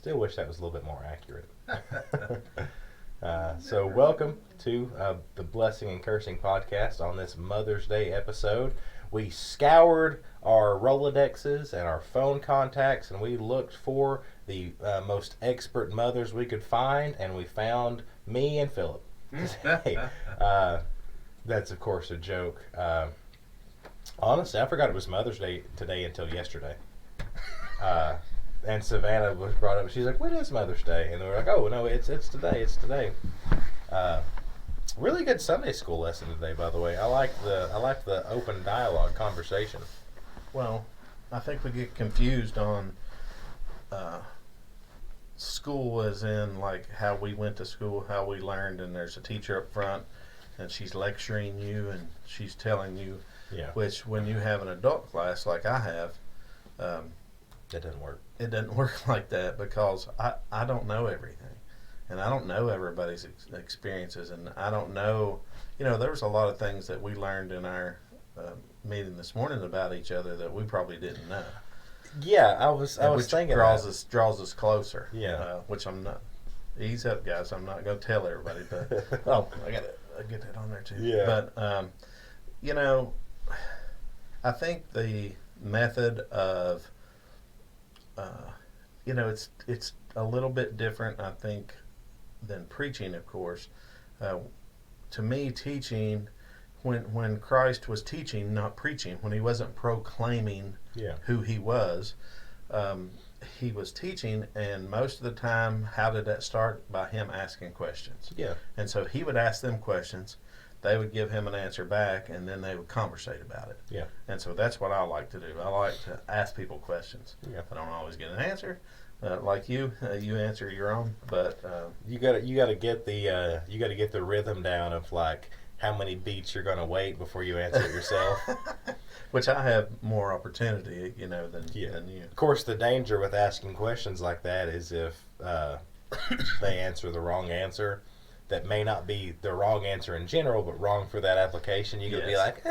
Still wish that was a little bit more accurate. So welcome to the Blessing and Cursing podcast on this Mother's Day episode. We scoured our Rolodexes and our phone contacts, and we looked for the most expert mothers we could find, and we found me and Philip. Hey, that's of course a joke. Honestly, I forgot it was Mother's Day today until yesterday. And Savannah was brought up. She's like, "When is Mother's Day?" And we were like, "Oh no, it's today. It's today." Really good Sunday school lesson today, by the way. I like the open dialogue conversation. Well, I think we get confused on school as in like how we went to school, how we learned, and there's a teacher up front, and she's lecturing you and she's telling you. Yeah. Which, when you have an adult class like I have, That doesn't work. it doesn't work like that because I don't know everything. And I don't know everybody's experiences. And I don't know, there was a lot of things that we learned in our meeting this morning about each other that we probably didn't know. Yeah, I was thinking draws that. draws us closer. Yeah. Which I'm not. Ease up, guys. I'm not going to tell everybody, but I got to get that on there too. Yeah. But I think the method of it's a little bit different, I think, than preaching, of course. To me, teaching, when Christ was teaching, not preaching, when he wasn't proclaiming who he was teaching, and most of the time, how did that start? By him asking questions. Yeah. And so he would ask them questions, they would give him an answer back, and then they would conversate about it. Yeah. And so that's what I like to do. I like to ask people questions. Yeah. I don't always get an answer. Like you answer your own, but You gotta get the rhythm down of like how many beats you're gonna wait before you answer it yourself. which I have more opportunity, than you. Of course, the danger with asking questions like that is if they answer the wrong answer, that may not be the wrong answer in general, but wrong for that application. You could be like,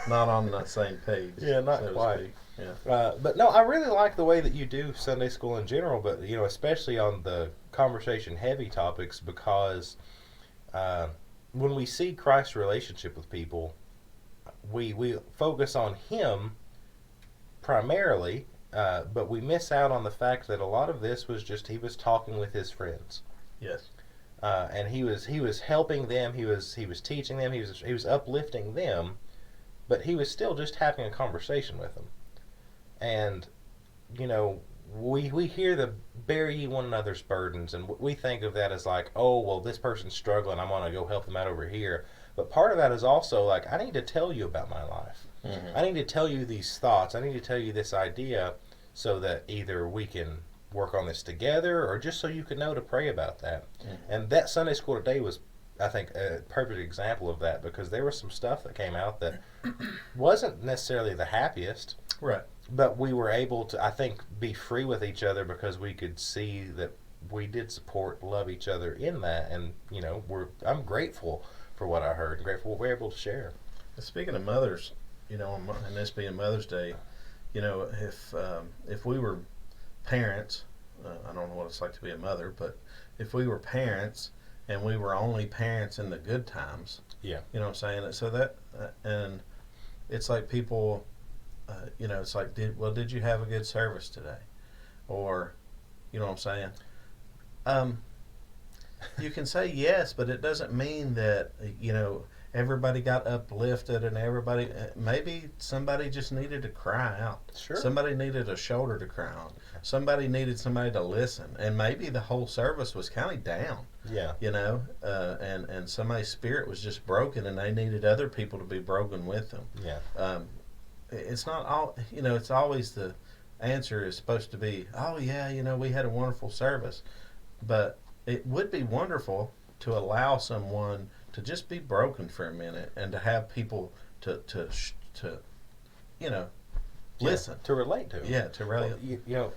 not on that same page. Yeah, not so quite. Yeah. But no, I really like the way that you do Sunday school in general, but especially on the conversation heavy topics, because when we see Christ's relationship with people, we focus on him primarily, but we miss out on the fact that a lot of this was just he was talking with his friends. Yes. And he was helping them. He was teaching them. He was uplifting them, but he was still just having a conversation with them. And we hear the bear ye one another's burdens, and we think of that as like, oh well, this person's struggling, I'm gonna go help them out over here. But part of that is also like, I need to tell you about my life. Mm-hmm. I need to tell you these thoughts. I need to tell you this idea, so that either we can work on this together, or just so you can know to pray about that. Mm-hmm. And that Sunday school today was, I think, a perfect example of that, because there was some stuff that came out that wasn't necessarily the happiest. Right. But we were able to, I think, be free with each other because we could see that we did support, love each other in that. And, I'm grateful for what I heard, and grateful what we were able to share. Speaking of mothers, and this being Mother's Day, if we were parents, I don't know what it's like to be a mother, but if we were parents and we were only parents in the good times, Yeah. you know what I'm saying? So that, and it's like people, it's like, did you have a good service today? Or, you know what I'm saying? You can say yes, but it doesn't mean that, everybody got uplifted and everybody, maybe somebody just needed to cry out. Sure. Somebody needed a shoulder to cry on. Somebody needed somebody to listen. And maybe the whole service was kind of down. Yeah. And somebody's spirit was just broken and they needed other people to be broken with them. Yeah. It's not all, it's always the answer is supposed to be, oh yeah, we had a wonderful service. But it would be wonderful to allow someone to just be broken for a minute and to have people to listen. To relate to. Yeah, to relate. Well,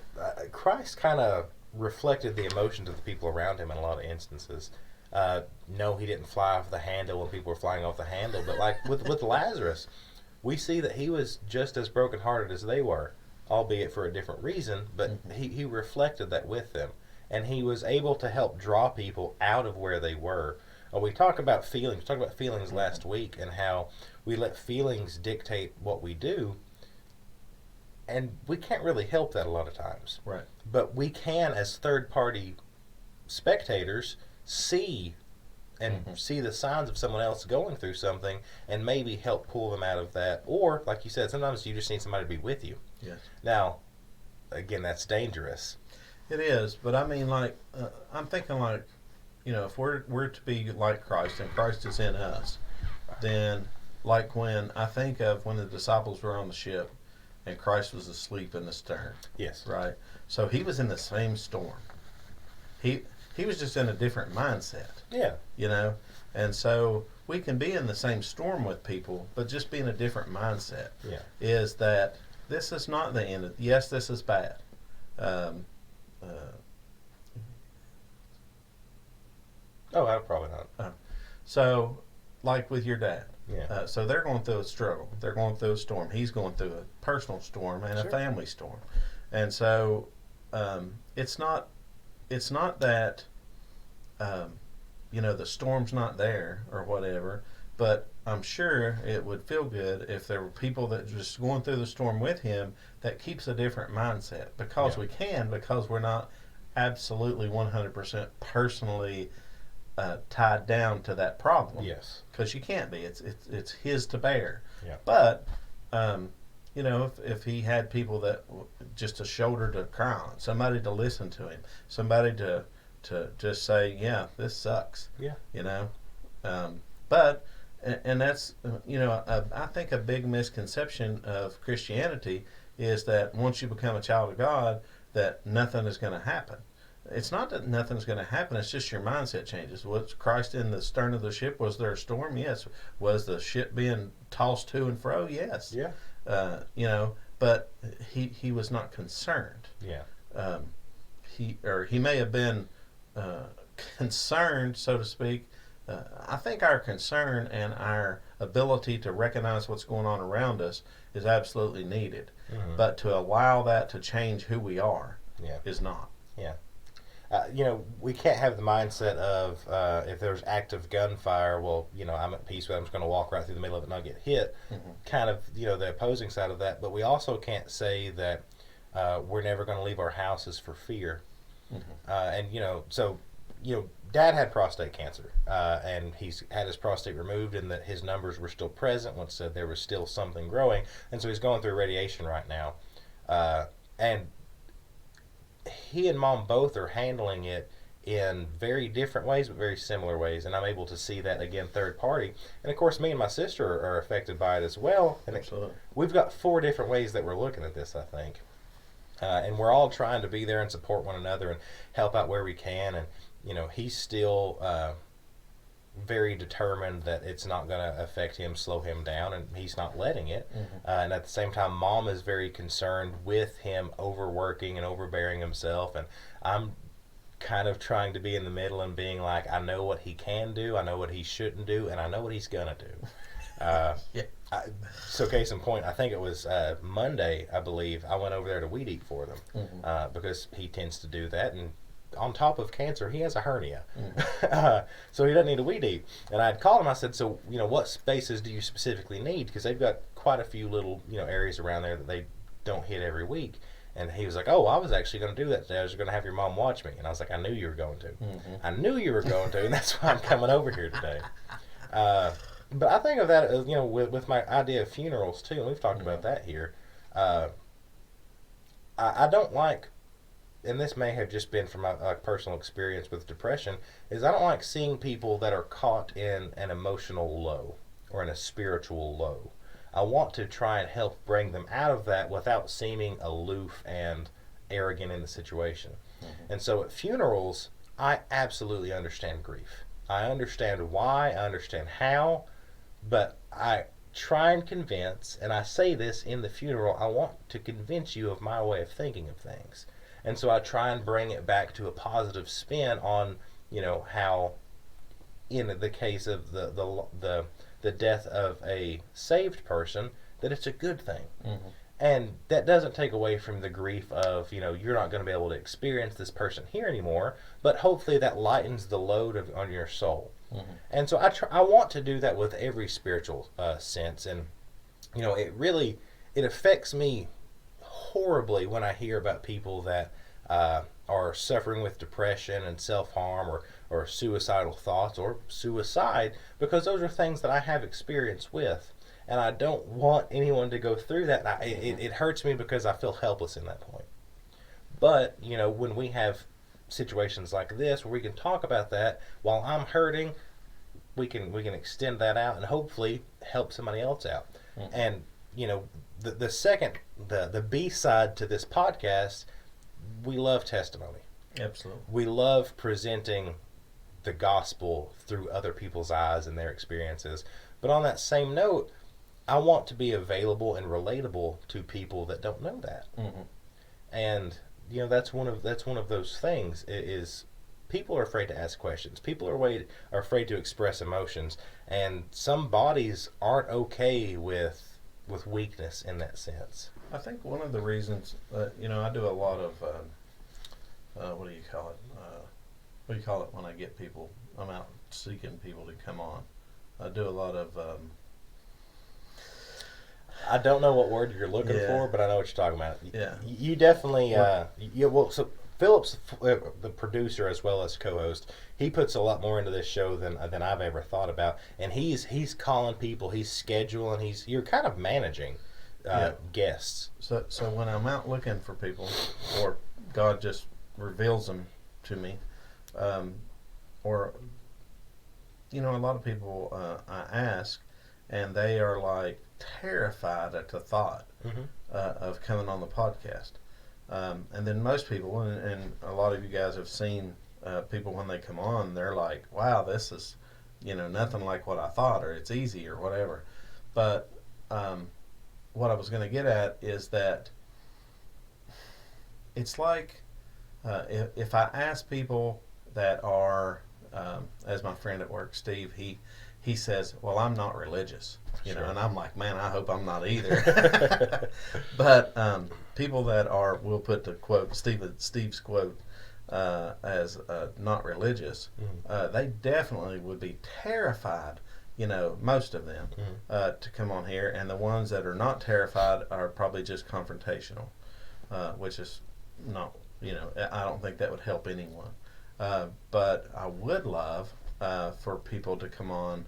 Christ kind of reflected the emotions of the people around him in a lot of instances. No, he didn't fly off the handle when people were flying off the handle, but like with Lazarus, we see that he was just as brokenhearted as they were. albeit for a different reason, but he reflected that with them. And he was able to help draw people out of where they were. We talked about feelings last week and how we let feelings dictate what we do. And we can't really help that a lot of times. Right. But we can, as third party spectators, see see the signs of someone else going through something and maybe help pull them out of that. Or, like you said, sometimes you just need somebody to be with you. Yes. Now, again, that's dangerous. It is, but I mean, like, I'm thinking, like, you know, if we're to be like Christ and Christ is in us, then, like, when I think of when the disciples were on the ship and Christ was asleep in the stern. Yes. Right. So he was in the same storm. He was just in a different mindset. Yeah. You know, and so we can be in the same storm with people, but just be in a different mindset. Yeah. Is that this is not the end of, yes, this is bad. Oh, probably not. So, like with your dad. Yeah. So they're going through a struggle. They're going through a storm. He's going through a personal storm and Sure. a family storm. And so it's not that you know, the storm's not there or whatever, but I'm sure it would feel good if there were people that just going through the storm with him that keeps a different mindset, because Yeah. because we're not absolutely 100% personally tied down to that problem. Yes. Because you can't be. It's his to bear. Yeah. But you know, if he had people that just a shoulder to cry on, somebody to listen to him, somebody to just say, yeah, this sucks. Yeah. You know, but and that's you know, I think a big misconception of Christianity is that once you become a child of God, that nothing is going to happen. It's not that nothing's going to happen. It's just your mindset changes. Was Christ in the stern of the ship? Was there a storm? Yes. Was the ship being tossed to and fro? Yes. Yeah. You know, but he was not concerned. Yeah. He may have been concerned, so to speak. I think our concern and our ability to recognize what's going on around us is absolutely needed. Mm-hmm. But to allow that to change who we are is not. Yeah. You know, we can't have the mindset of if there's active gunfire, well, you know, I'm at peace with it, I'm just going to walk right through the middle of it and not get hit. Mm-hmm. Kind of, you know, the opposing side of that. But we also can't say that we're never going to leave our houses for fear. Mm-hmm. And, you know, so, you know, Dad had prostate cancer, and he's had his prostate removed, and that his numbers were still present. Once said there was still something growing, and so he's going through radiation right now. And he and Mom both are handling it in very different ways, but very similar ways, and I'm able to see that, again, third party. And of course, me and my sister are affected by it as well. And Absolutely. we've got 4 different ways that we're looking at this, I think. And we're all trying to be there and support one another and help out where we can. And, you know, he's still very determined that it's not going to affect him, slow him down, and he's not letting it. Mm-hmm. And at the same time, Mom is very concerned with him overworking and overbearing himself. And I'm kind of trying to be in the middle and being like, I know what he can do, I know what he shouldn't do, and I know what he's going to do. Yeah. So case in point, I think it was Monday, I believe, I went over there to weed eat for them. Mm-hmm. Because he tends to do that, and on top of cancer, he has a hernia. Mm-hmm. So he doesn't need a weed eat. And I'd called him, I said, so, you know, what spaces do you specifically need? Because they've got quite a few little, you know, areas around there that they don't hit every week. And he was like, oh, I was actually going to do that today. I was going to have your mom watch me. And I was like, I knew you were going to. Mm-hmm. I knew you were going to, and that's why I'm coming over here today. But I think of that as, you know, with my idea of funerals, too, and we've talked about that here. I don't like, and this may have just been from my personal experience with depression, is I don't like seeing people that are caught in an emotional low or in a spiritual low. I want to try and help bring them out of that without seeming aloof and arrogant in the situation. Mm-hmm. And so at funerals, I absolutely understand grief. I understand why, I understand how, but I try and convince, and I say this in the funeral, I want to convince you of my way of thinking of things. And so I try and bring it back to a positive spin on, you know, how in the case of the death of a saved person, that it's a good thing. Mm-hmm. And that doesn't take away from the grief of, you're not going to be able to experience this person here anymore, but hopefully that lightens the load on your soul. Mm-hmm. And so I want to do that with every spiritual sense. And, it affects me horribly when I hear about people that are suffering with depression and self-harm or suicidal thoughts or suicide, because those are things that I have experience with. And I don't want anyone to go through that. And it hurts me because I feel helpless in that point. But, when we have situations like this where we can talk about that while I'm hurting, we can extend that out and hopefully help somebody else out. Mm-hmm. And, the second, the B side to this podcast, we love testimony. Absolutely. We love presenting the gospel through other people's eyes and their experiences. But on that same note, I want to be available and relatable to people that don't know that. Mm-hmm. And that's one of those things is people are afraid to ask questions. People are afraid to express emotions, and some bodies aren't okay with weakness in that sense. I think one of the reasons, I do a lot of what do you call it? What do you call it when I get people? I'm out seeking people to come on. I do a lot of. I don't know what word you're looking for, but I know what you're talking about. Yeah. You definitely. So Philip's the producer as well as co-host. He puts a lot more into this show than I've ever thought about, and he's calling people, he's scheduling, you're kind of managing guests. So when I'm out looking for people, or God just reveals them to me, or a lot of people I ask, and they are like terrified at the thought of coming on the podcast. And then most people, and a lot of you guys have seen people when they come on, they're like, wow, this is, nothing like what I thought, or it's easy, or whatever. But what I was going to get at is that it's like if I ask people that are, as my friend at work, Steve, he says, well, I'm not religious, Sure. and I'm like, man, I hope I'm not either. But people that are, we'll put the quote, Steve's quote, as not religious, they definitely would be terrified, most of them, to come on here. And the ones that are not terrified are probably just confrontational, which is not, I don't think that would help anyone. But I would love for people to come on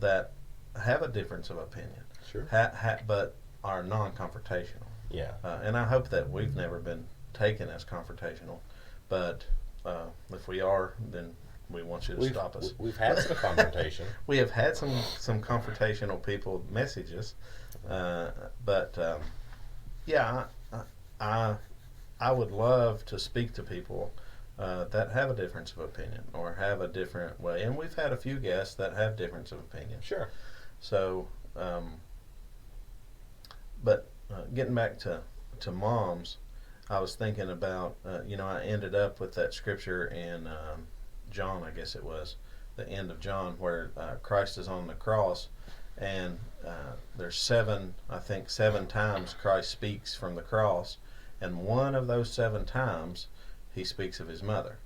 that have a difference of opinion, Sure, but are non-confrontational. Yeah. And I hope that we've never been taken as confrontational, but if we are, then we want you to stop us. We've had some confrontation. We have had some confrontational people message us, but I would love to speak to people that have a difference of opinion or have a different way. And we've had a few guests that have difference of opinion. Sure. So, but getting back to moms, I was thinking about, I ended up with that scripture in John, I guess it was, the end of John, where Christ is on the cross, and there's seven times Christ speaks from the cross, and one of those 7 times he speaks of his mother.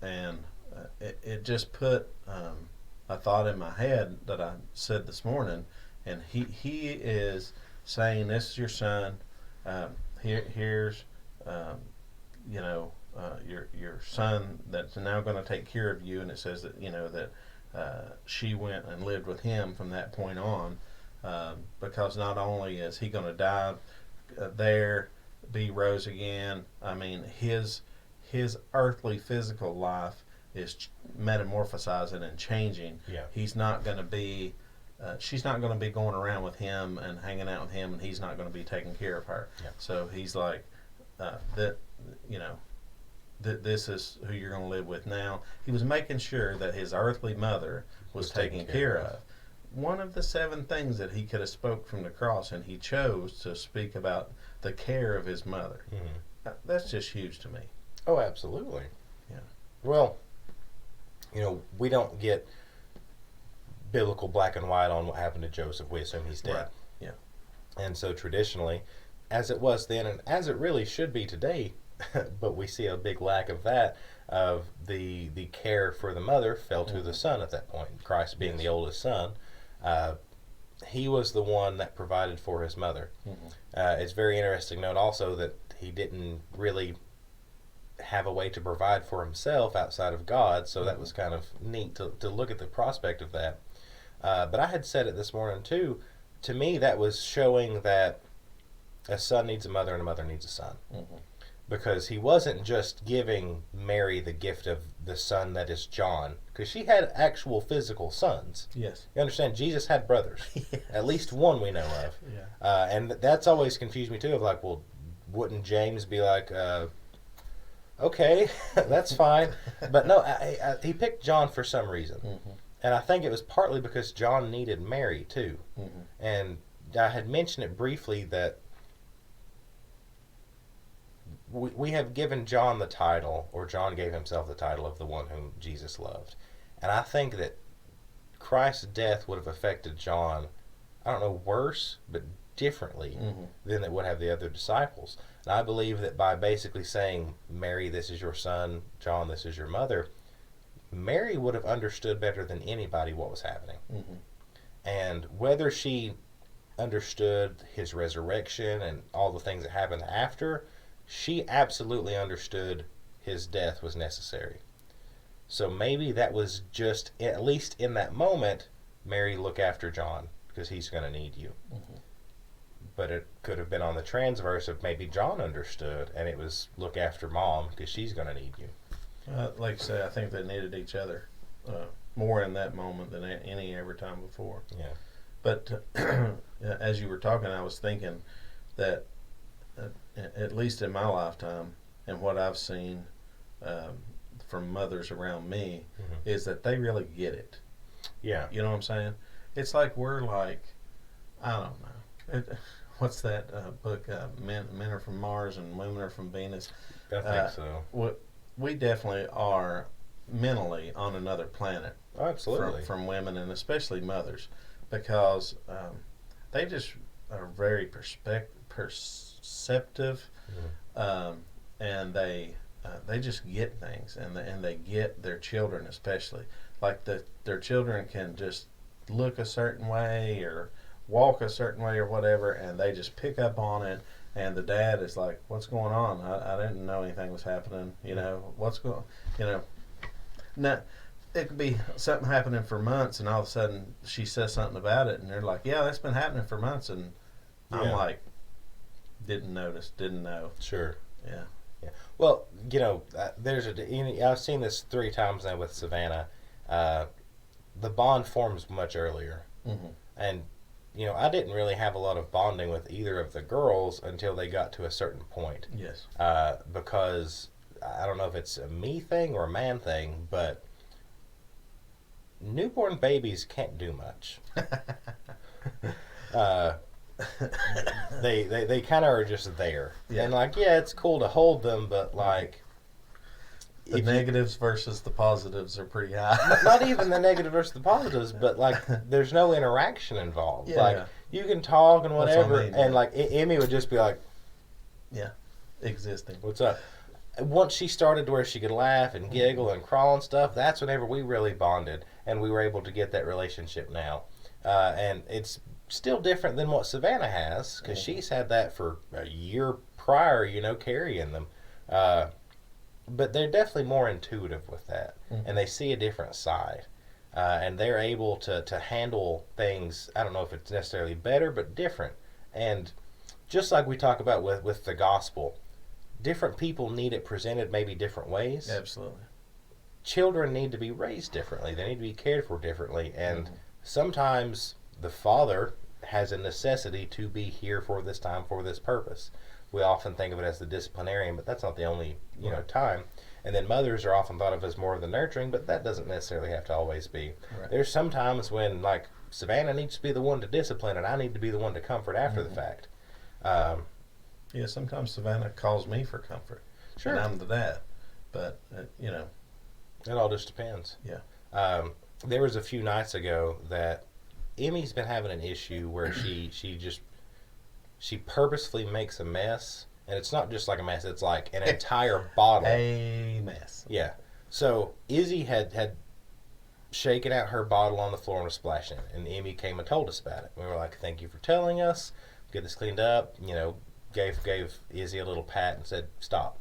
And it just put a thought in my head that I said this morning, and he is saying, this is your son, here's your son that's now going to take care of you. And it says that that she went and lived with him from that point on, because not only is he going to die there, be rose again, I mean his earthly physical life is metamorphosizing and changing. Yeah. He's not going to be she's not going to be going around with him and hanging out with him, and he's not going to be taking care of her. Yeah. So he's like, this is who you're going to live with now. He was making sure that his earthly mother was taken care of. One of the 7 things that he could have spoke from the cross, and he chose to speak about the care of his mother. That's just huge to me. Oh, absolutely. Yeah. Well, we don't get biblical black and white on what happened to Joseph. We assume he's dead. Right. Yeah. And so traditionally, as it was then and as it really should be today, but we see a big lack of that, of the care for the mother fell to the son at that point. Christ being the oldest son, he was the one that provided for his mother. It's very interesting to note also that he didn't really have a way to provide for himself outside of God, so that was kind of neat to look at the prospect of that. But I had said it this morning too. To me, that was showing that a son needs a mother and a mother needs a son. Because he wasn't just giving Mary the gift of the son that is John, because she had actual physical sons. Yes. You understand? Jesus had brothers. Yes. At least one we know of. Yeah. And that's always confused me too, of like, well, wouldn't James be like, okay, that's fine. But no, he picked John for some reason. And I think it was partly because John needed Mary too. And I had mentioned it briefly that we have given John the title, or John gave himself the title of the one whom Jesus loved. And I think that Christ's death would have affected John, I don't know, worse, but differently than it would have the other disciples. And I believe that by basically saying, Mary, this is your son, John, this is your mother, Mary would have understood better than anybody what was happening. And whether she understood his resurrection and all the things that happened after, she absolutely understood his death was necessary. So maybe that was just, at least in that moment, Mary, look after John, because he's going to need you. But it could have been on the transverse of maybe John understood, and it was look after mom, because she's going to need you. Like I say, I think they needed each other more in that moment than any ever time before. Yeah. But as you were talking, I was thinking that at least in my lifetime and what I've seen from mothers around me is that they really get it. Yeah. You know what I'm saying? It's like we're like, I don't know. What's that book? Men are from Mars and women are from Venus. I think so. We definitely are mentally on another planet. Oh, absolutely. From women, and especially mothers, because they just are very perceptive, and they just get things, and they get their children, especially like their children can just look a certain way or walk a certain way or whatever, and they just pick up on it. And the dad is like, "What's going on? I didn't know anything was happening. You know, what's going? You know, now it could be something happening for months, and all of a sudden she says something about it, and they're like, "Yeah, that's been happening for months," and I'm like, "Didn't notice, didn't know." Sure. Yeah. Yeah. Well, you know, I've seen this 3 times now with Savannah. The bond forms much earlier, and you know, I didn't really have a lot of bonding with either of the girls until they got to a certain point. Yes. Because I don't know if it's a me thing or a man thing, but newborn babies can't do much. They kind of are just there. Yeah. And like, yeah, it's cool to hold them, but like, The negatives versus the positives are pretty high. not even the negative versus the positives, but like there's no interaction involved. Yeah. Like you can talk and That's what whatever, I mean, and yeah. like Emmy would just be like, Existing. "What's up?" Once she started to where she could laugh and giggle and crawl and stuff, that's whenever we really bonded, and we were able to get that relationship now. And it's still different than what Savannah has, because she's had that for a year prior, you know, carrying them. But they're definitely more intuitive with that, and they see a different side, and they're able to handle things. I don't know if it's necessarily better, but different. And just like we talk about with the gospel, different people need it presented maybe different ways. Absolutely. Children need to be raised differently. They need to be cared for differently, and sometimes the father has a necessity to be here for this time, for this purpose. We often think of it as the disciplinarian, but that's not the only time. And then mothers are often thought of as more of the nurturing, but that doesn't necessarily have to always be. Right. There's some times when like Savannah needs to be the one to discipline, and I need to be the one to comfort after the fact. Yeah, sometimes Savannah calls me for comfort. Sure. And I'm the dad. But, you know. It all just depends. Yeah. There was a few nights ago that Emmy's been having an issue where she just she purposefully makes a mess, and it's not just like a mess; it's like an entire bottle. A mess. Yeah. So Izzy had shaken out her bottle on the floor and was splashing it, and Emmy came and told us about it. We were like, "Thank you for telling us. Get this cleaned up." Gave Izzy a little pat and said, "Stop."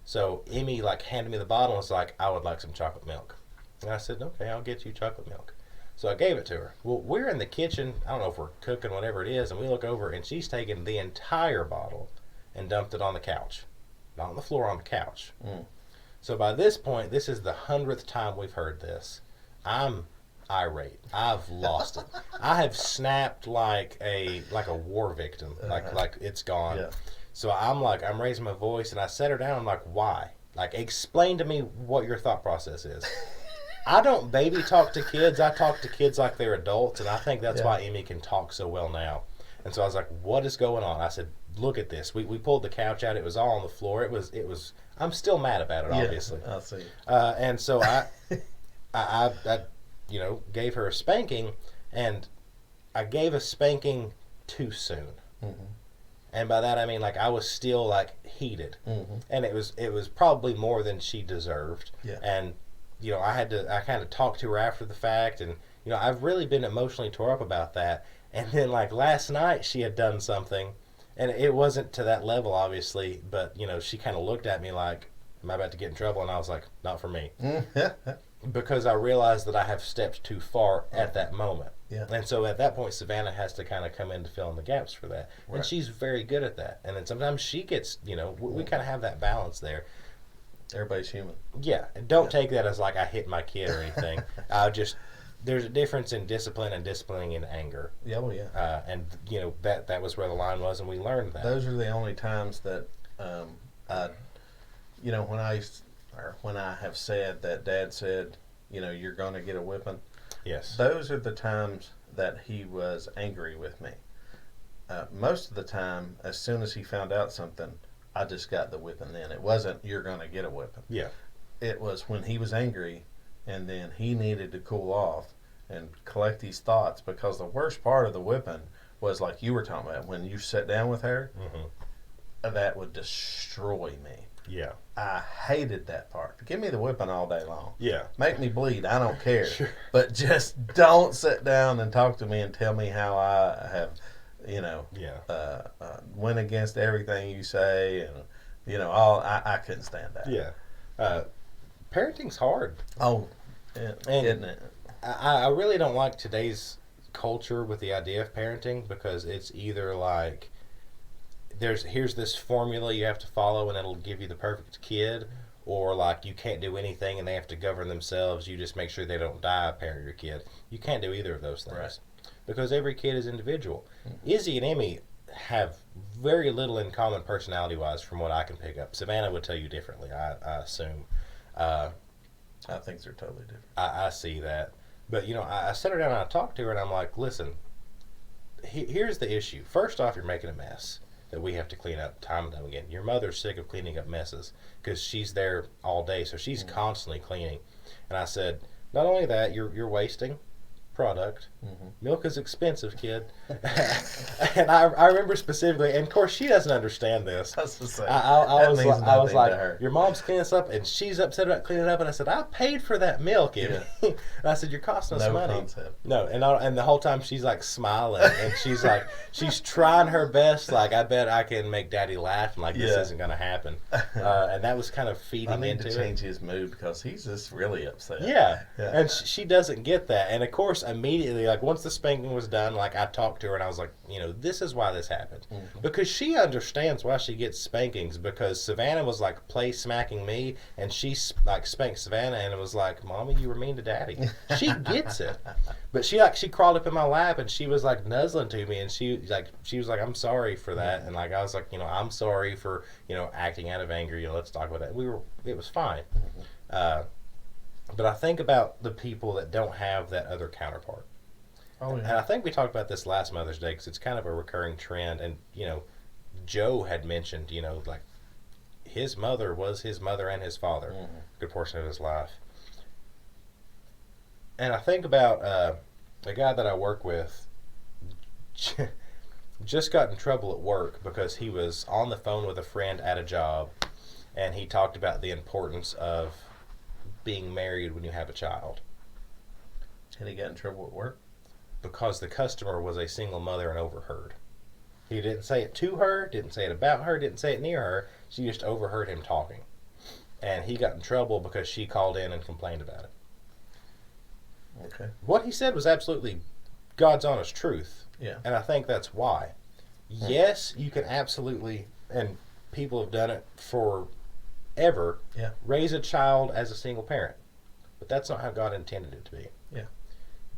So Emmy like handed me the bottle and was like, "I would like some chocolate milk." And I said, "Okay, I'll get you chocolate milk." So I gave it to her. Well, we're in the kitchen. I don't know if we're cooking, whatever it is, and we look over and she's taken the entire bottle and dumped it on the couch, not on the floor, on the couch. Mm. So by this point, this is the 100th time we've heard this. I'm irate. I've lost it. I have snapped like a war victim. Like it's gone. Yeah. So I'm raising my voice and I set her down. I'm like, why? Like, explain to me what your thought process is. I don't baby talk to kids. I talk to kids like they're adults, and I think that's why Emmy can talk so well now. And so I was like, what is going on? I said, look at this. We pulled the couch out. It was all on the floor. It was. I'm still mad about it, obviously. I see. And so I gave her a spanking, and I gave a spanking too soon. Mm-hmm. And by that I mean, like, I was still like heated, Mm-hmm. and it was probably more than she deserved. Yeah. And I kind of talked to her after the fact, and I've really been emotionally tore up about that. And then like last night she had done something, and it wasn't to that level, obviously, but she kind of looked at me like, am I about to get in trouble? And I was like, not for me. Because I realized that I have stepped too far at that moment. Yeah. And so at that point, Savannah has to kind of come in to fill in the gaps for that. Right. And she's very good at that. And then sometimes she gets, we kind of have that balance there. Everybody's human. Yeah. And don't take that as like I hit my kid or anything. There's a difference in discipline and disciplining in anger. Yeah, well, yeah. And, that was where the line was, and we learned that. Those are the only times that, when I have said that Dad said, you're going to get a whipping. Yes. Those are the times that he was angry with me. Most of the time, as soon as he found out something, I just got the whipping then. It wasn't, you're going to get a whipping. Yeah. It was when he was angry, and then he needed to cool off and collect his thoughts, because the worst part of the whipping was, like you were talking about, when you sat down with her, that would destroy me. Yeah. I hated that part. Give me the whipping all day long. Yeah. Make me bleed. I don't care. Sure. But just don't sit down and talk to me and tell me how I have, went against everything you say, and I couldn't stand that. Yeah. Parenting's hard. Oh, isn't it? I really don't like today's culture with the idea of parenting, because it's either like here's this formula you have to follow and it'll give you the perfect kid, or like you can't do anything and they have to govern themselves. You just make sure they don't die, parent your kid. You can't do either of those things. Right. Because every kid is individual. Mm-hmm. Izzy and Emmy have very little in common personality wise from what I can pick up. Savannah would tell you differently, I assume. I think they're totally different. I see that. But, I sat her down and I talked to her, and I'm like, listen, here's the issue. First off, you're making a mess that we have to clean up time and time again. Your mother's sick of cleaning up messes because she's there all day, so she's constantly cleaning. And I said, not only that, you're wasting product. Milk is expensive, kid. And I remember specifically, and of course she doesn't understand this. That's the same. I was like, her. your mom's cleaning this up, and she's upset about cleaning it up. And I said, I paid for that milk, Emmy. And I said, you're costing us No money. concept. No, and the whole time she's like smiling, and she's like, she's trying her best. Like, I bet I can make Daddy laugh, and like this isn't gonna happen. And that was kind of feeding I need into to change his mood, because he's just really upset. Yeah. And she doesn't get that. And of course, immediately, like once the spanking was done, like I talked to her and I was like, this is why this happened. Because she understands why she gets spankings, because Savannah was like play smacking me, and she like spanked Savannah, and it was like, Mommy, you were mean to Daddy. She gets it. But she crawled up in my lap, and she was like nuzzling to me, and she was like, I'm sorry for that. And like I was like, I'm sorry for acting out of anger, let's talk about that. It was fine. But I think about the people that don't have that other counterpart. Oh, yeah. And I think we talked about this last Mother's Day, because it's kind of a recurring trend. And, Joe had mentioned, like his mother was his mother and his father a good portion of his life. And I think about a guy that I work with. just got in trouble at work because he was on the phone with a friend at a job, and he talked about the importance of being married when you have a child. And he got in trouble at work? Because the customer was a single mother and overheard. He didn't say it to her, didn't say it about her, didn't say it near her. She just overheard him talking. And he got in trouble because she called in and complained about it. Okay. What he said was absolutely God's honest truth. Yeah. And I think that's why. Yes, you can absolutely, and people have done it forever, Yeah. raise a child as a single parent. But that's not how God intended it to be. Yeah.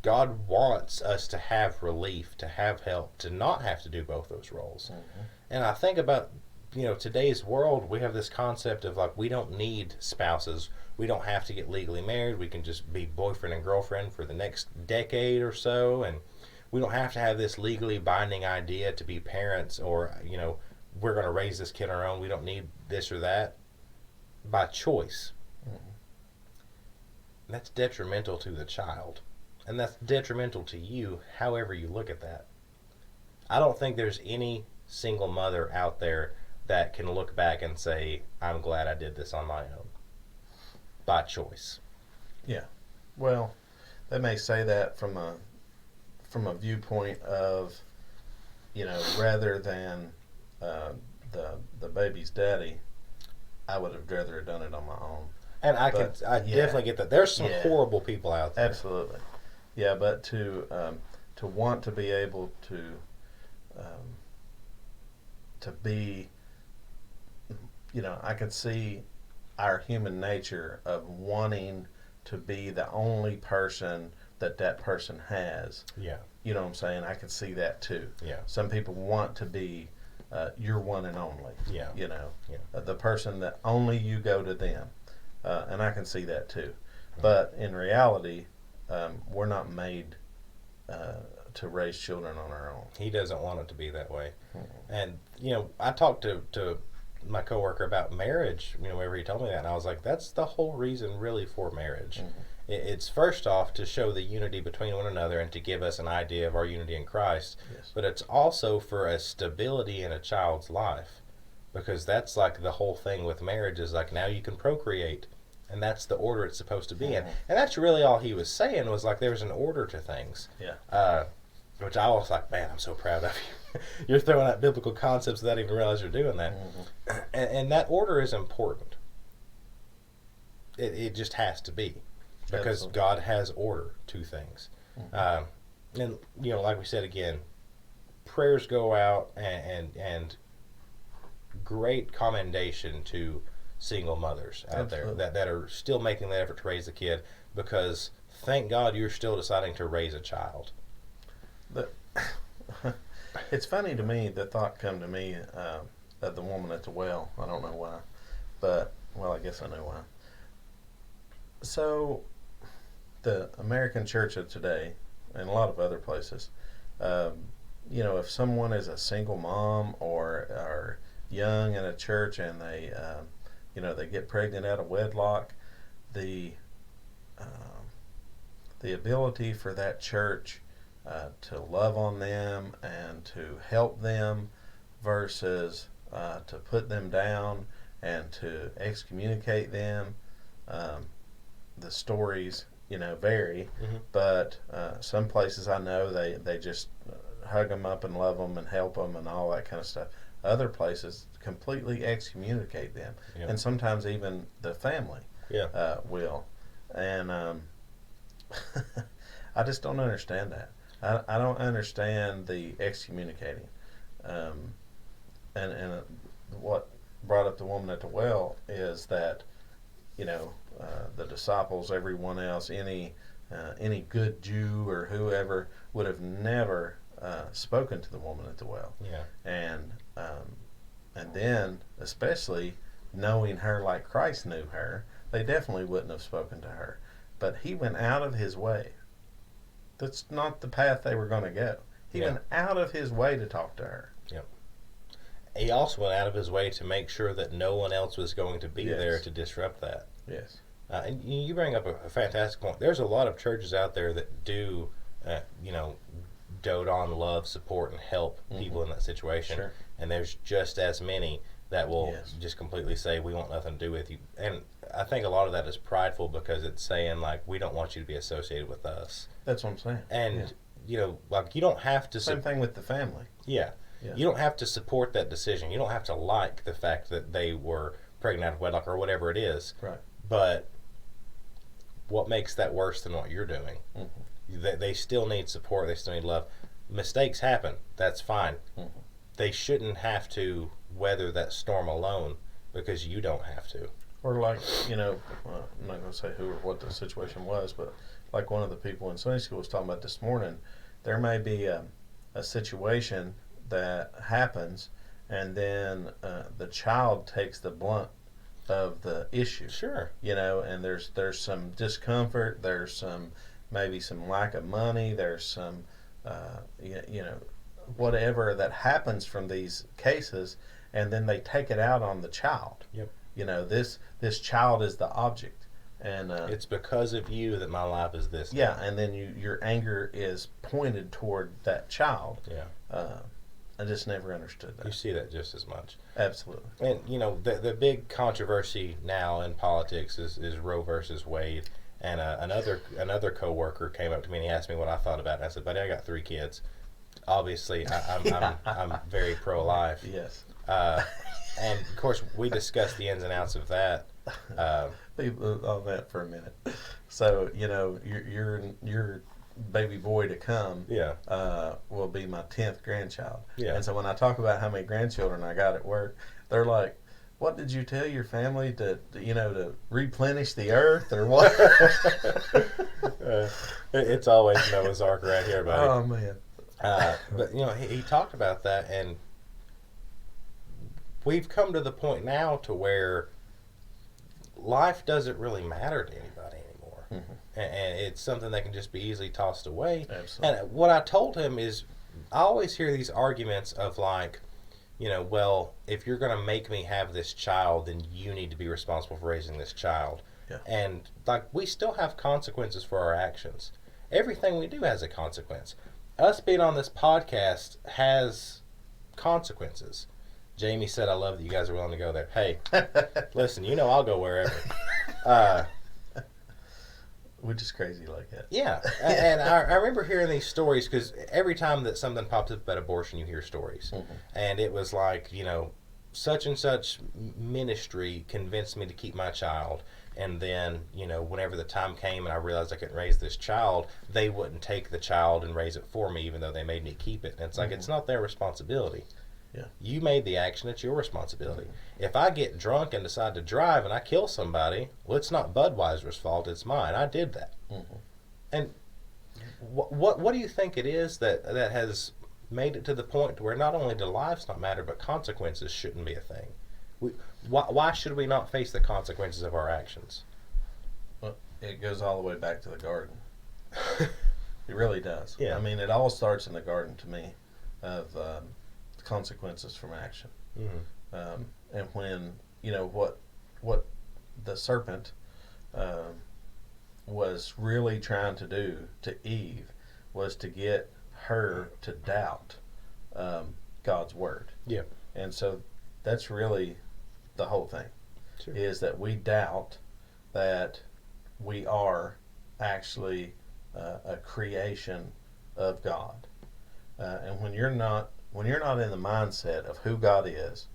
God wants us to have relief, to have help, to not have to do both those roles. Mm-hmm. And I think about, today's world, we have this concept of like, we don't need spouses. We don't have to get legally married. We can just be boyfriend and girlfriend for the next decade or so. And we don't have to have this legally binding idea to be parents, or, we're going to raise this kid on our own. We don't need this or that by choice. Mm-hmm. That's detrimental to the child. And that's detrimental to you, however you look at that. I don't think there's any single mother out there that can look back and say, I'm glad I did this on my own. By choice. Yeah. Well, they may say that from a viewpoint of, rather than the baby's daddy, I would have rather have done it on my own. And I definitely get that. There's some horrible people out there. Absolutely. Yeah, but to want to be able to be, I could see our human nature of wanting to be the only person that person has. Yeah. You know what I'm saying? I could see that too. Yeah. Some people want to be your one and only. Yeah. The person that only you go to them. And I can see that too. But in reality, we're not made to raise children on our own. He doesn't want it to be that way. Mm-hmm. And, I talked to my coworker about marriage, whenever he told me that, and I was like, that's the whole reason really for marriage. Mm-hmm. It's first off to show the unity between one another and to give us an idea of our unity in Christ. Yes. But it's also for a stability in a child's life, because that's like the whole thing with marriage is like, now you can procreate, and that's the order it's supposed to be in. And that's really all he was saying, was like there's an order to things. Yeah. Which I was like, man, I'm so proud of you. You're throwing out biblical concepts without even realizing you're doing that. Mm-hmm. And that order is important. It just has to be. Because Absolutely. God has order to things. Mm-hmm. And, like we said again, prayers go out and great commendation to single mothers out Absolutely. there that are still making that effort to raise a kid, because thank God you're still deciding to raise a child. It's funny to me, the thought come to me of the woman at the well. I don't know why. But, well, I guess I know why. So, the American church of today, and a lot of other places, if someone is a single mom or young in a church and they get pregnant out of wedlock, the ability for that church to love on them and to help them versus to put them down and to excommunicate them. The stories, vary, Mm-hmm. but some places I know they just hug them up and love them and help them and all that kind of stuff. Other places completely excommunicate them, Yeah. and sometimes even the family will. And I just don't understand that. I don't understand the excommunicating. And what brought up the woman at the well is that, the disciples, everyone else, any good Jew or whoever would have never spoken to the woman at the well. Yeah. And then, especially knowing her like Christ knew her, they definitely wouldn't have spoken to her. But he went out of his way. That's not the path they were going to go. He went out of his way to talk to her. Yep. He also went out of his way to make sure that no one else was going to be there to disrupt that. Yes. And you bring up a fantastic point. There's a lot of churches out there that do, dote on, love, support, and help people in that situation. Sure. And there's just as many that will Yes. just completely say, we want nothing to do with you. And I think a lot of that is prideful because it's saying, like, we don't want you to be associated with us. That's what I'm saying. And, Yeah. you know, like, you don't have to... Same thing with the family. Yeah. Yeah. You don't have to support that decision. You don't have to like the fact that they were pregnant out of wedlock or whatever it is. Right. But what makes that worse than what you're doing? They still need support. They still need love. Mistakes happen. That's fine. They shouldn't have to weather that storm alone because you don't have to. Or like, you know, I'm not going to say who or what the situation was, but like one of the people in Sunday school was talking about this morning, there may be a situation that happens, and then the child takes the blunt of the issue. Sure. You know, and there's some discomfort, there's some maybe some lack of money, there's some you know, whatever that happens from these cases, and then they take it out on the child. Yep. You know, this child is the object, and It's because of you that my life is this. yeah, and then your anger is pointed toward that child. Yeah. I just never understood that. You see that just as much. Absolutely. And, you know, the big controversy now in politics is Roe versus Wade. And another coworker came up to me and he asked me what I thought about it. I said, buddy, I got 3 kids. Obviously, I'm very pro-life. Yes. And, of course, we discussed the ins and outs of that. Leave on that for a minute. So, you know, your baby boy to come Yeah. will be my 10th grandchild. Yeah. And so when I talk about how many grandchildren I got at work, they're like, what did you tell your family to replenish the earth or what? It's always Noah's Ark right here, buddy. Oh, man. But, you know, he talked about that, and we've come to the point now to where life doesn't really matter to anybody anymore. And it's something that can just be easily tossed away. Absolutely. And what I told him is, I always hear these arguments of like, you know, well, if you're going to make me have this child, then you need to be responsible for raising this child. Yeah. And like, we still have consequences for our actions. Everything we do has a consequence. Us being on this podcast has consequences. Jamie said, I love that you guys are willing to go there. Hey, listen, you know I'll go wherever. We're just crazy like that. Yeah, and I remember hearing these stories because every time that something pops up about abortion, you hear stories. And it was like, you know, such and such ministry convinced me to keep my child. And then, you know, whenever the time came and I realized I couldn't raise this child, they wouldn't take the child and raise it for me, even though they made me keep it. And it's like, it's not their responsibility. Yeah. You made the action, it's your responsibility. If I get drunk and decide to drive and I kill somebody, well, it's not Budweiser's fault, it's mine. I did that. And what do you think it is that has made it to the point to where not only do lives not matter, but consequences shouldn't be a thing? Why should we not face the consequences of our actions? Well, it goes all the way back to the garden. It really does. Yeah. I mean, it all starts in the garden to me of consequences from action. And when, you know, what the serpent was really trying to do to Eve was to get her to doubt God's word. Yeah. And so that's really the whole thing. Sure. Is that we doubt that we are actually a creation of God. And when you're not in the mindset of who God is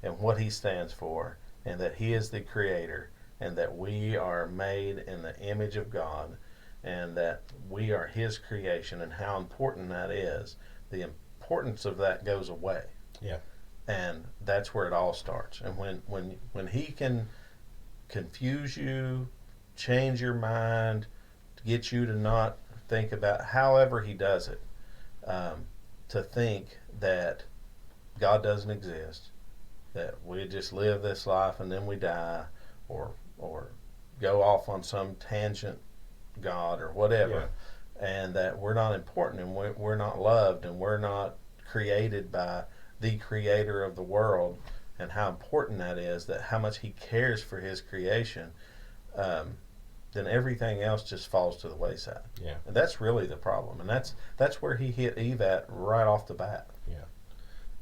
and what He stands for, and that He is the Creator, and that we are made in the image of God, and that we are His creation, and how important that is, the importance of that goes away. Yeah. And that's where it all starts. And when He can confuse you, change your mind, get you to not think about, however He does it, to think that God doesn't exist, that we just live this life and then we die, or go off on some tangent God or whatever, and that we're not important, and we're not loved, and we're not created by the Creator of the world, and how important that is, that how much He cares for His creation. then everything else just falls to the wayside. Yeah. And that's really the problem. And that's where he hit Eve at right off the bat.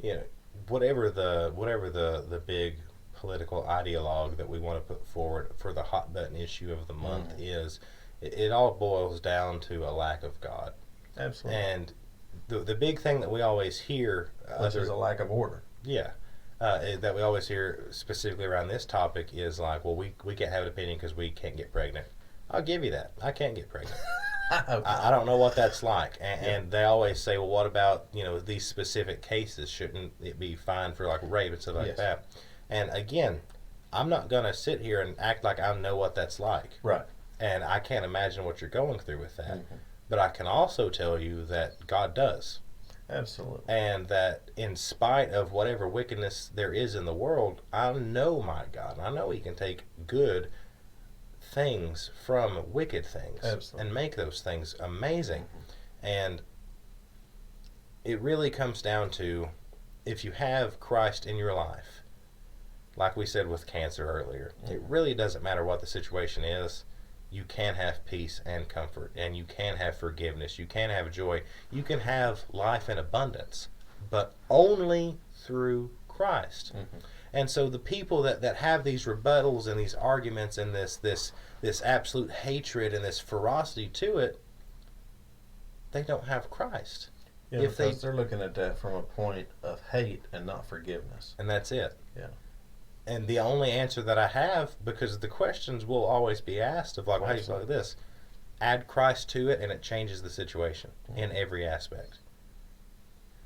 You know, whatever the big political ideologue that we want to put forward for the hot button issue of the month is, it all boils down to a lack of God. Absolutely. And the big thing that we always hear, Which is a lack of order. yeah, that we always hear specifically around this topic is like, well, we can't have an opinion because we can't get pregnant. I'll give you that. I can't get pregnant. I don't know what that's like. And they always say, well, what about, these specific cases? Shouldn't it be fine for like rape and stuff like Yes. that? And again, I'm not going to sit here and act like I know what that's like. Right. And I can't imagine what you're going through with that. Mhm. But I can also tell you that God does. Absolutely. And that in spite of whatever wickedness there is in the world, I know my God. I know He can take good things from wicked things. Absolutely. And make those things amazing. And it really comes down to, if you have Christ in your life, like we said with cancer earlier, it really doesn't matter what the situation is. You can have peace and comfort, and you can have forgiveness. You can have joy. You can have life in abundance, but only through Christ. Mhm. And so the people that have these rebuttals and these arguments and this absolute hatred and this ferocity to it, they don't have Christ. Yeah, If because they're looking at that from a point of hate and not forgiveness. And that's it. Yeah. And the only answer that I have, because the questions will always be asked of like, well, how do you feel like this? Add Christ to it and it changes the situation in every aspect.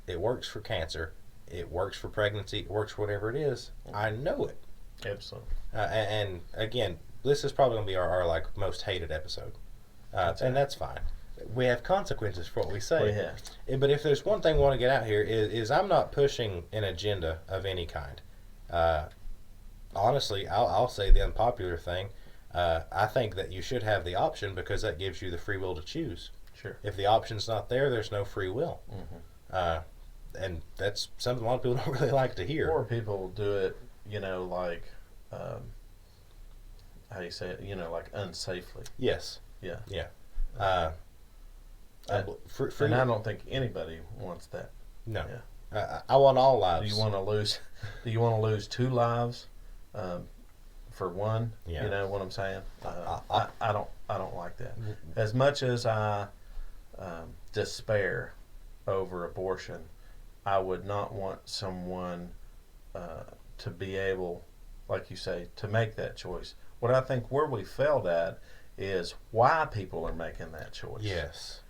It works for cancer. It works for pregnancy. It works for whatever it is. I know it. Absolutely. And again, this is probably going to be our like most hated episode. And that's fine. We have consequences for what we say. We have. But if there's one thing we want to get out here is I'm not pushing an agenda of any kind. Honestly, I'll say the unpopular thing. I think that you should have the option because that gives you the free will to choose. Sure. If the option's not there, there's no free will. Mhm. And that's something a lot of people don't really like to hear. Or people will do it, like, how do you say it? Like unsafely. Yes. Yeah. Yeah. And I don't think anybody wants that. No. Yeah. I want all lives. Do you want to lose? Do you want to lose 2 lives for one? Yeah. You know what I'm saying? I I don't like that. As much as I despair over abortion, I would not want someone to be able, like you say, to make that choice. What I think where we failed at is why people are making that choice. Yes.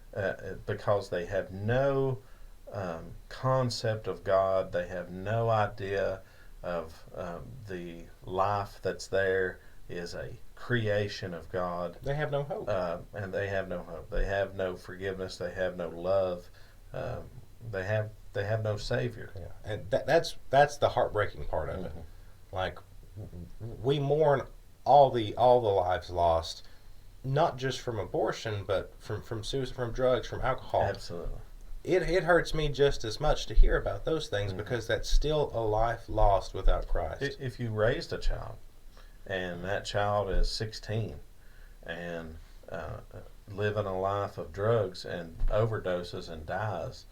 Because they have no concept of God. They have no idea of the life that's there is a creation of God. They have no hope. And they have no hope. They have no forgiveness. They have no love. They have no Savior. Yeah. And that's the heartbreaking part of it. Like, we mourn all the lives lost, not just from abortion, but from suicide, from drugs, from alcohol. Absolutely. It hurts me just as much to hear about those things because that's still a life lost without Christ. If you raised a child and that child is 16 and living a life of drugs and overdoses and dies,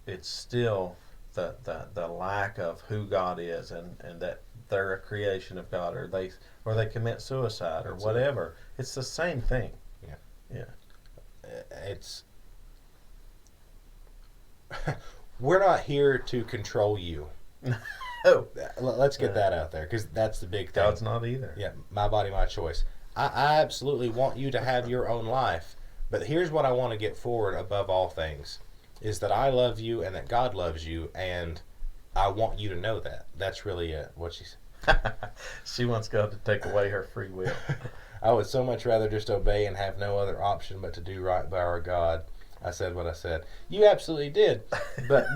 it's still the lack of who God is and that they're a creation of God, or they commit suicide or whatever. It's the same thing. Yeah. It's we're not here to control you. Oh, Let's get that out there because that's the big thing. God's not either. Yeah, my body, my choice. I absolutely want you to have your own life, but here's what I want to get forward above all things, is that I love you and that God loves you, and I want you to know that. That's really what she said. She wants God to take away her free will. I would so much rather just obey and have no other option but to do right by our God. I said what I said. You absolutely did. But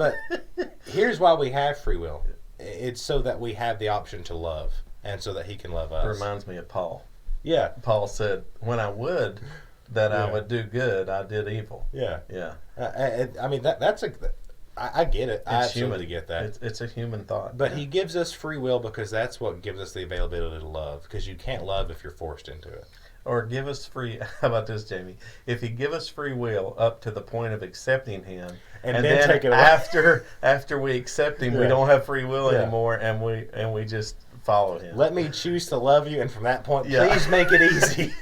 here's why we have free will. It's so that we have the option to love and so that He can love us. It reminds me of Paul. Yeah. Paul said, when I would that Yeah. I would do good, I did evil. Yeah. Yeah. I mean, that's I get it. I absolutely human. get that. It's a human thought. But yeah. He gives us free will because that's what gives us the availability to love. Because you can't love if you're forced into it. or give us free. How about this, Jamie? If He give us free will up to the point of accepting Him, And then take it away. after we accept Him, we Yeah. don't have free will Yeah. anymore, and we just follow Him. Let me choose to love you, and from that point, Yeah. please make it easy.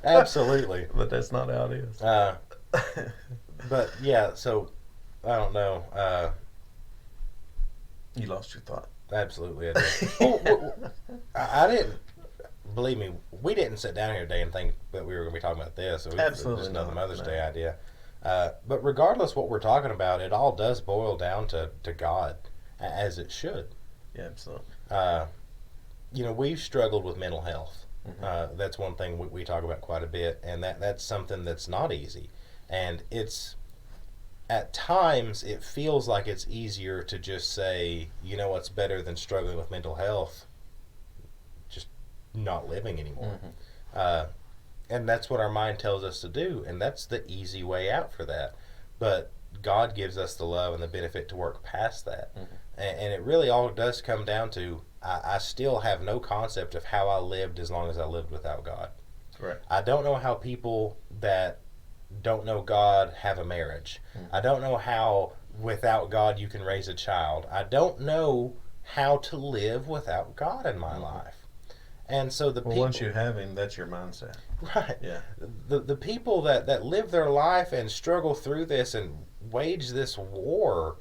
Absolutely. But that's not how it is. But yeah, so I don't know. You lost your thought. Absolutely, I did. I didn't. Believe me, we didn't sit down here today and think that we were going to be talking about this. It was Absolutely just another not, Mother's no. Day idea. But regardless what we're talking about, it all does boil down to God, as it should. Yeah, absolutely. We've struggled with mental health. Mm-hmm. That's one thing we talk about quite a bit, and that's something that's not easy. And it's, at times, it feels like it's easier to just say, you know what's better than struggling with mental health? Just not living anymore. Mm-hmm. And that's what our mind tells us to do, and that's the easy way out for that. But God gives us the love and the benefit to work past that. Mm-hmm. And it really all does come down to, I still have no concept of how I lived as long as I lived without God. Right. I don't know how people that don't know God have a marriage. I don't know how without God you can raise a child. I don't know how to live without God in my life. And so the people, once you have Him, that's your mindset. right, Yeah. the people that live their life and struggle through this and wage this war,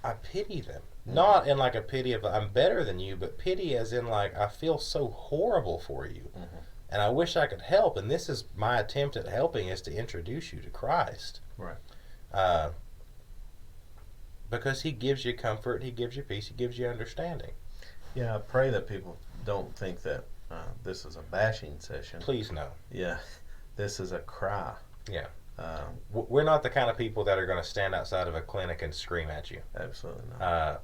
I pity them. Not in like a pity of I'm better than you, but pity as in like I feel so horrible for you. And I wish I could help, and this is my attempt at helping, is to introduce you to Christ. Right. Because He gives you comfort, He gives you peace, He gives you understanding. Yeah, I pray that people don't think that this is a bashing session. Please no. Yeah, this is a cry. Yeah. We're not the kind of people that are going to stand outside of a clinic and scream at you. Absolutely not.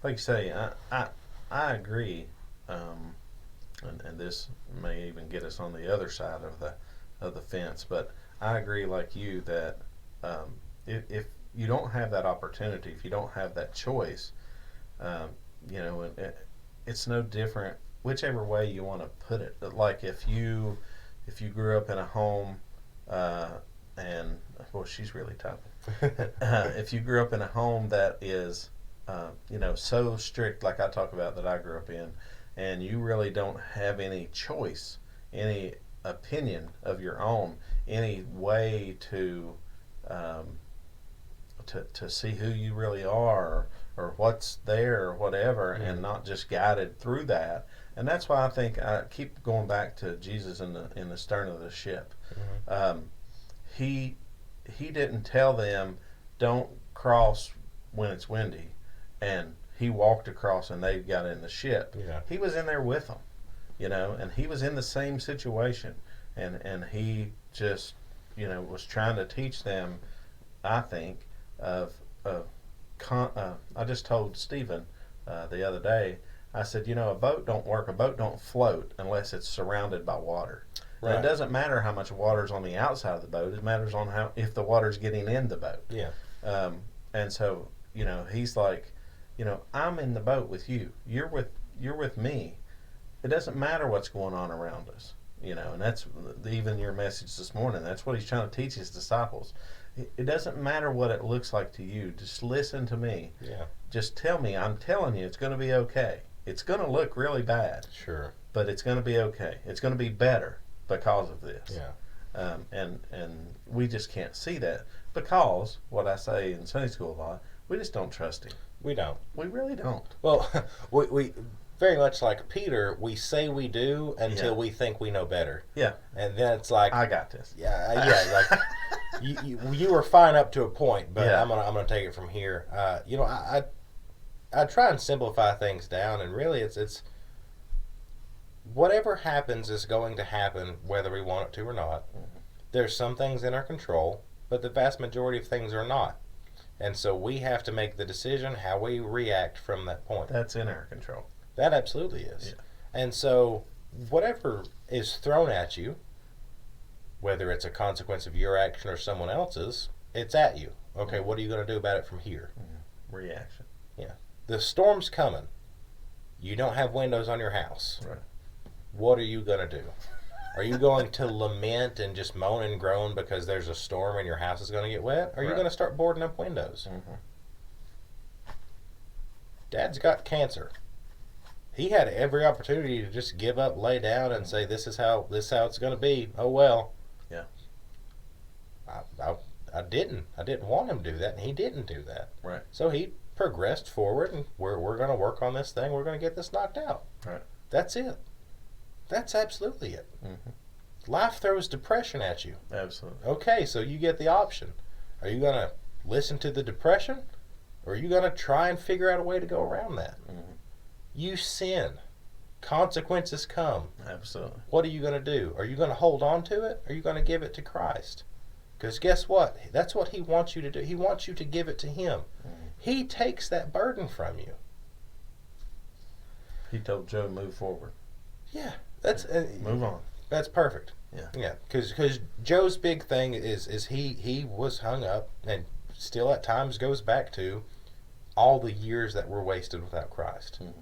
Like you say, I agree, and this may even get us on the other side of the fence. But I agree, like you, that if you don't have that opportunity, if you don't have that choice, it's no different whichever way you want to put it. Like if you grew up in a home, and boy, she's really typing. If you grew up in a home that is, so strict, like I talk about that I grew up in, and you really don't have any choice, any opinion of your own, any way to see who you really are or what's there or whatever, and not just guided through that. And that's why I think I keep going back to Jesus in the stern of the ship. He didn't tell them don't cross when it's windy, and He walked across and they got in the ship. Yeah. He was in there with them, and He was in the same situation, and He just was trying to teach them, I think, I just told Stephen the other day, I said, a boat don't work, a boat don't float unless it's surrounded by water. Right. And it doesn't matter how much water's on the outside of the boat, it matters on if the water's getting in the boat. Yeah. And so, He's like, I'm in the boat with you. You're with me. It doesn't matter what's going on around us. And that's even your message this morning. That's what He's trying to teach His disciples. It doesn't matter what it looks like to you. Just listen to me. Yeah. Just tell me. I'm telling you, it's going to be okay. It's going to look really bad. Sure. But it's going to be okay. It's going to be better because of this. Yeah. And we just can't see that because what I say in Sunday school a lot, we just don't trust Him. We don't. We really don't. Well, we very much like Peter, we say we do until we think we know better. Yeah. And then it's like, I got this. Yeah. Like you were fine up to a point, but Yeah. I'm gonna take it from here. I try and simplify things down, and really it's whatever happens is going to happen whether we want it to or not. There's some things in our control, but the vast majority of things are not. And so we have to make the decision how we react from that point. That's in our control. That absolutely is. Yeah. And so whatever is thrown at you, whether it's a consequence of your action or someone else's, it's at you. Okay, what are you going to do about it from here? Reaction. The storm's coming. You don't have windows on your house. Right. what are you going to do? Are you going to lament and just moan and groan because there's a storm and your house is going to get wet? Or are you Right. going to start boarding up windows? Mm-hmm. Dad's got cancer. He had every opportunity to just give up, lay down, and say, "This is how it's going to be." Oh well. Yeah. I didn't want him to do that, and he didn't do that. Right. So he progressed forward, and we're going to work on this thing. We're going to get this knocked out. Right. That's it. That's absolutely it. Mm-hmm. Life throws depression at you. Absolutely. Okay, so you get the option. Are you going to listen to the depression, or are you going to try and figure out a way to go around that? Mm-hmm. You sin. Consequences come. Absolutely. What are you going to do? Are you going to hold on to it? Or are you going to give it to Christ? Because guess what? That's what he wants you to do. He wants you to give it to him. Mm-hmm. He takes that burden from you. He told Joe to move forward. Yeah, that's Move on. That's perfect. Yeah. Yeah, because Joe's big thing is he was hung up and still at times goes back to all the years that were wasted without Christ. Mm-hmm.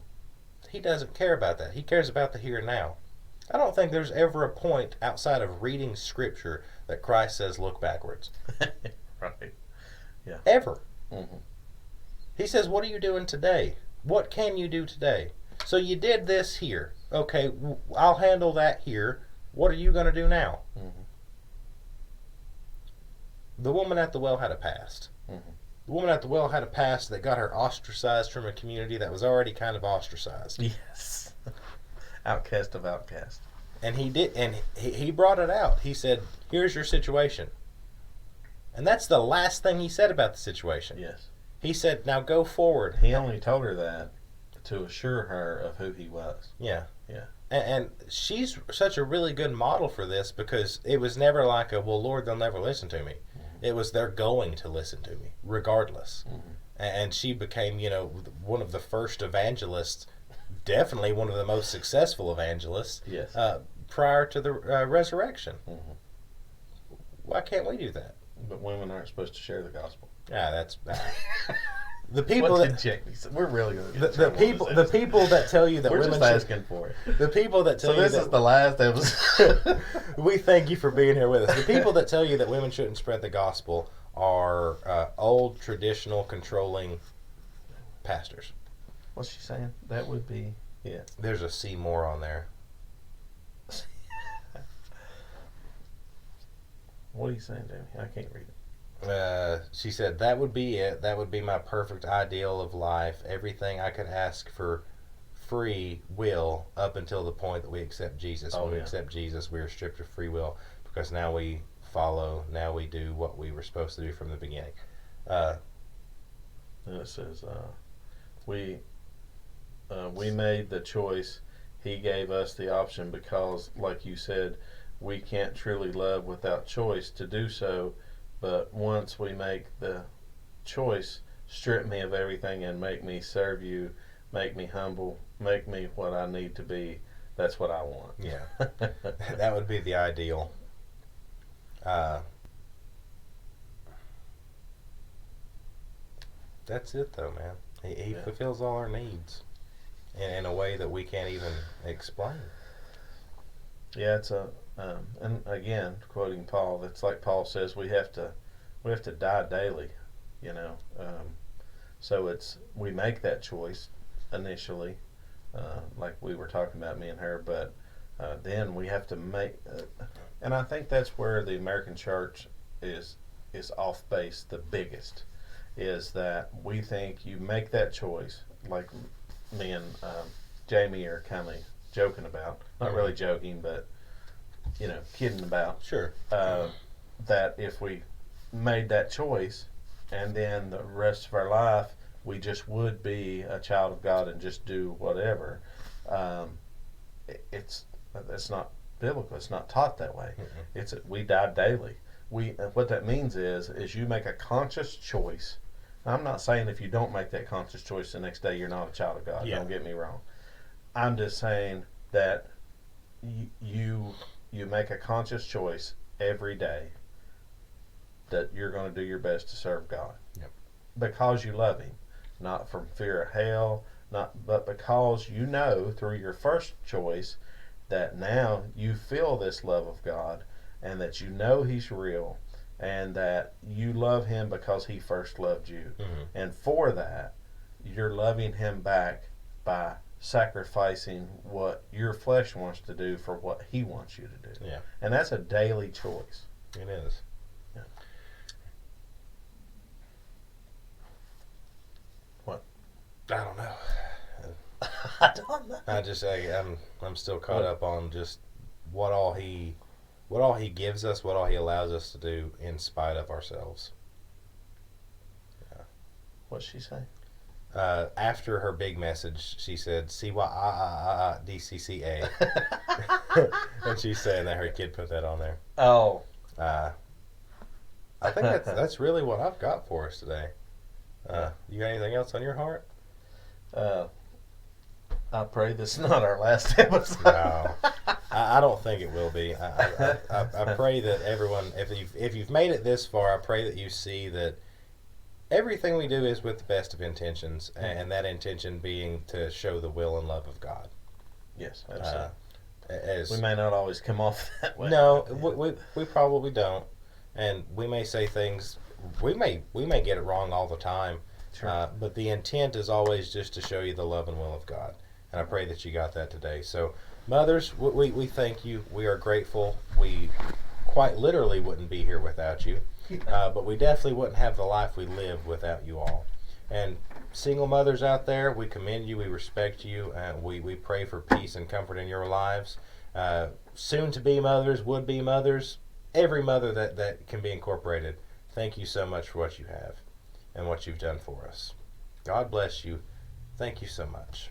He doesn't care about that. He cares about the here and now. I don't think there's ever a point outside of reading Scripture that Christ says look backwards. Right. Yeah. Ever. Mm-hmm. He says, what are you doing today? What can you do today? So you did this here. Okay, I'll handle that here. What are you going to do now? Mm-hmm. The woman at the well had a past. Mm-hmm. The woman at the well had a past that got her ostracized from a community that was already kind of ostracized. Yes. Outcast of outcast. And he brought it out. He said, here's your situation. And that's the last thing he said about the situation. Yes. He said, now go forward. He only told her that to assure her of who he was. Yeah. Yeah. And she's such a really good model for this because it was never like a, well, Lord, they'll never listen to me. Mm-hmm. It was, they're going to listen to me, regardless. Mm-hmm. And she became, one of the first evangelists, definitely one of the most successful evangelists, Yes. prior to the resurrection. Mm-hmm. Why can't we do that? But women aren't supposed to share the gospel. Yeah, that's the people What that did Jackie say? We're really going to the people that tell you that We're women just should, asking for it. the people that tell So this you is that the last episode. we thank you for being here with us. The people that tell you that women shouldn't spread the gospel are old, traditional, controlling pastors. What's she saying? That would be, yeah. There's a C more on there. What are you saying, Danny? I can't read it. She said, that would be it. That would be my perfect ideal of life. Everything I could ask for free will up until the point that we accept Jesus. Oh, When we yeah. accept Jesus, we are stripped of free will because now we follow, now we do what we were supposed to do from the beginning. And it says, we made the choice. He gave us the option because, like you said, we can't truly love without choice to do so. But once we make the choice, strip me of everything and make me serve you, make me humble, make me what I need to be. That's what I want. Yeah. That would be the ideal. That's it, though, man. He Yeah. fulfills all our needs in a way that we can't even explain. Yeah, it's a and again, quoting Paul, it's like Paul says, we have to die daily, you know. So we make that choice initially, like we were talking about, me and her, but then we have to make, and I think that's where the American church is off base the biggest, is that we think you make that choice, like me and Jamie are kind of joking about, not really joking, but kidding about, Sure. that if we made that choice and then the rest of our life we just would be a child of God and just do whatever, it's not biblical. It's not taught that way. Mm-mm. We die daily. What that means is you make a conscious choice. I'm not saying if you don't make that conscious choice the next day you're not a child of God. Yeah. Don't get me wrong. I'm just saying that you make a conscious choice every day that you're going to do your best to serve God. Yep. Because you love Him, not from fear of hell, but because you know through your first choice that now you feel this love of God, and that you know He's real, and that you love Him because He first loved you. Mm-hmm. And for that, you're loving Him back by sacrificing what your flesh wants to do for what He wants you to do. Yeah. And that's a daily choice. It is. Yeah. What? I don't know. I don't know. I'm still caught up on just what all he gives us, what all he allows us to do in spite of ourselves. What'd she say? After her big message, she said CYDCCA, and she's saying that her kid put that on there. Oh. I think that's really what I've got for us today. You got anything else on your heart? I pray this is not our last episode. No, I don't think it will be. I pray that everyone, if you've made it this far, I pray that you see that everything we do is with the best of intentions, and that intention being to show the will and love of God. Yes, absolutely. As we may not always come off that way. No, we probably don't, and we may say things. We may get it wrong all the time. Sure. But the intent is always just to show you the love and will of God. And I pray that you got that today. So, mothers, we thank you. We are grateful. We quite literally wouldn't be here without you. But we definitely wouldn't have the life we live without you all. And single mothers out there, we commend you. We respect you. We pray for peace and comfort in your lives. Soon-to-be mothers, would-be mothers, every mother that can be incorporated, thank you so much for what you have and what you've done for us. God bless you. Thank you so much.